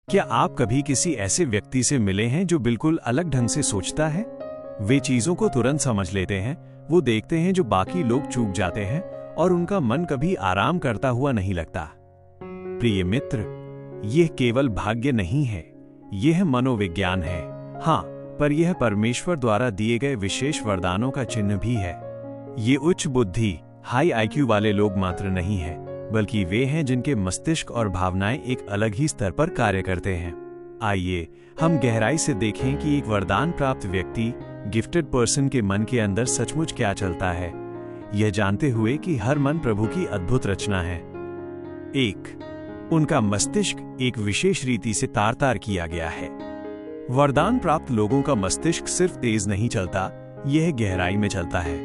क्या आप कभी किसी ऐसे व्यक्ति से मिले हैं जो बिल्कुल अलग ढंग से सोचता है? वे चीजों को तुरंत समझ लेते हैं, वो देखते हैं जो बाकी लोग चूक जाते हैं और उनका मन कभी आराम करता हुआ नहीं लगता। प्रिय मित्र, यह केवल भाग्य नहीं है, यह मनोविज्ञान है। हाँ, पर यह परमेश्वर द्वारा दिए गए विशेष वरदानों का चिन्ह भी है। ये उच्च बुद्धि, हाई आईक्यू वाले लोग मात्र नहीं हैं, बल्कि वे हैं जिनके मस्तिष्क और भावनाएं एक अलग ही स्तर पर कार्य करते हैं। आइए हम गहराई से देखें कि एक वरदान प्राप्त व्यक्ति, गिफ्टेड पर्सन के मन के अंदर सचमुच क्या चलता है, यह जानते हुए कि हर मन प्रभु की अद्भुत रचना है। 1. उनका मस्तिष्क एक विशेष रीति से तार-तार किया गया है। वरदान प्राप्त लोगों का मस्तिष्क सिर्फ तेज नहीं चलता, यह गहराई में चलता है।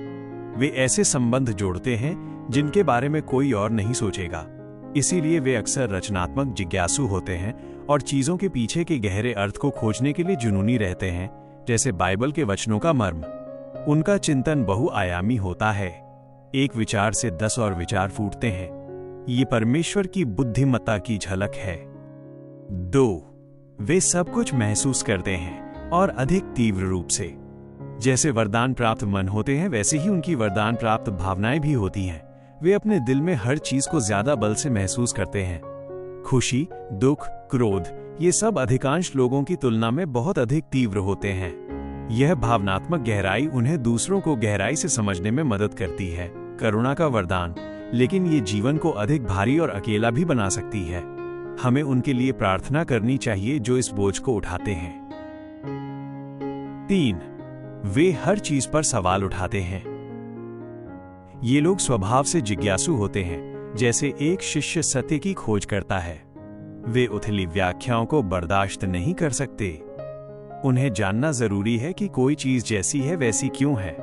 वे ऐसे संबंध जोड़ते हैं जिनके बारे में कोई और नहीं सोचेगा। इसीलिए वे अक्सर रचनात्मक जिज्ञासु होते हैं और चीजों के पीछे के गहरे अर्थ को खोजने के लिए जुनूनी रहते हैं, जैसे बाइबल के वचनों का मर्म। उनका चिंतन बहुआयामी होता है। एक विचार से 10 और विचार फूटते हैं। ये परमेश्वर की बुद्धिमत्ता की झलक है। 2. वे सब कुछ महसूस करते हैं और अधिक तीव्र रूप से। जैसे वरदान प्राप्त मन होते हैं, वैसे ही उनकी वरदान प्राप्त भावनाएं भी होती हैं। वे अपने दिल में हर चीज को ज्यादा बल से महसूस करते हैं। खुशी, दुख, क्रोध, ये सब अधिकांश लोगों की तुलना में बहुत अधिक तीव्र होते हैं। यह भावनात्मक गहराई उन्हें दूसरों को गहराई से समझने में मदद करती है। करुणा का वरदान, लेकिन ये जीवन को अधिक भारी और अकेला भी बना सकती है। हमें उनके लिए प्रार्थना करनी चाहिए जो इस बोझ को उठाते हैं। 3. वे हर चीज पर सवाल उठाते हैं। ये लोग स्वभाव से जिज्ञासु होते हैं, जैसे एक शिष्य सत्य की खोज करता है। वे उथली व्याख्याओं को बर्दाश्त नहीं कर सकते। उन्हें जानना जरूरी है कि कोई चीज जैसी है वैसी क्यों है।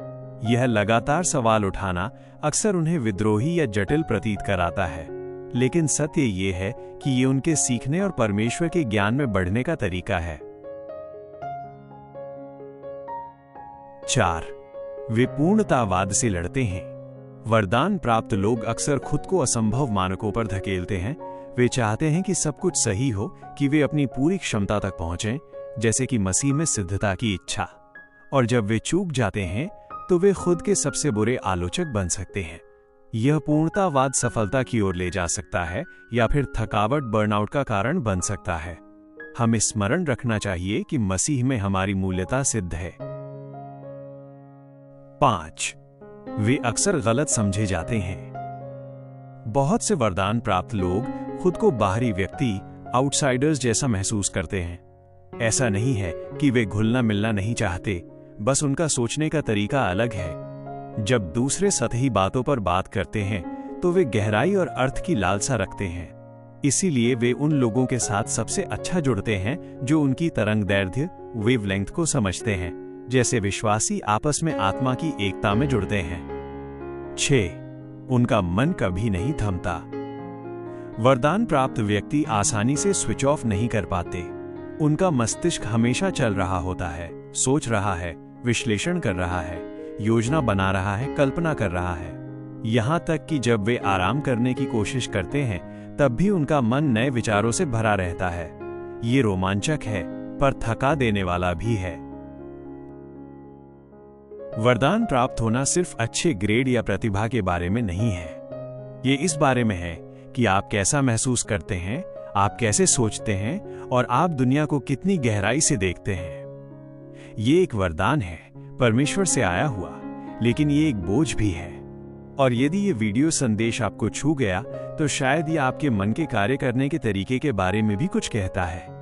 यह लगातार सवाल उठाना अक्सर उन्हें विद्रोही या जटिल प्रतीत कराता है, लेकिन सत्य ये है कि ये उनके सीखने और परमेश्वर के ज्ञान में बढ़ने का तरीका है। 4. वे पूर्णतावाद से लड़ते हैं। वरदान प्राप्त लोग अक्सर खुद को असंभव मानकों पर धकेलते हैं। वे चाहते हैं कि सब कुछ सही हो, कि वे अपनी पूरी क्षमता तक पहुंचें, जैसे कि मसीह में सिद्धता की इच्छा। और जब वे चूक जाते हैं तो वे खुद के सबसे बुरे आलोचक बन सकते हैं। यह पूर्णतावाद सफलता की ओर ले जा सकता है या फिर थकावट, बर्नआउट का कारण बन सकता है। हमें स्मरण रखना चाहिए कि मसीह में हमारी मूल्यता सिद्ध है। 5. वे अक्सर गलत समझे जाते हैं। बहुत से वरदान प्राप्त लोग खुद को बाहरी व्यक्ति, आउटसाइडर्स जैसा महसूस करते हैं। ऐसा नहीं है कि वे घुलना मिलना नहीं चाहते, बस उनका सोचने का तरीका अलग है। जब दूसरे सतही बातों पर बात करते हैं तो वे गहराई और अर्थ की लालसा रखते हैं। इसीलिए वे उन लोगों के साथ सबसे अच्छा जुड़ते हैं जो उनकी तरंगदैर्ध्य, वेवलेंथ को समझते हैं, जैसे विश्वासी आपस में आत्मा की एकता में जुड़ते हैं। 6. उनका मन कभी नहीं थमता। वरदान प्राप्त व्यक्ति आसानी से स्विच ऑफ नहीं कर पाते। उनका मस्तिष्क हमेशा चल रहा होता है, सोच रहा है, विश्लेषण कर रहा है, योजना बना रहा है, कल्पना कर रहा है। यहां तक कि जब वे आराम करने की कोशिश करते हैं तब भी उनका मन नए विचारों से भरा रहता है। ये रोमांचक है, पर थका देने वाला भी है। वरदान प्राप्त होना सिर्फ अच्छे ग्रेड या प्रतिभा के बारे में नहीं है। ये इस बारे में है कि आप कैसा महसूस करते हैं, आप कैसे सोचते हैं और आप दुनिया को कितनी गहराई से देखते हैं। ये एक वरदान है, परमेश्वर से आया हुआ, लेकिन ये एक बोझ भी है। और यदि ये वीडियो संदेश आपको छू गया तो शायद ये आपके मन के कार्य करने के तरीके के बारे में भी कुछ कहता है।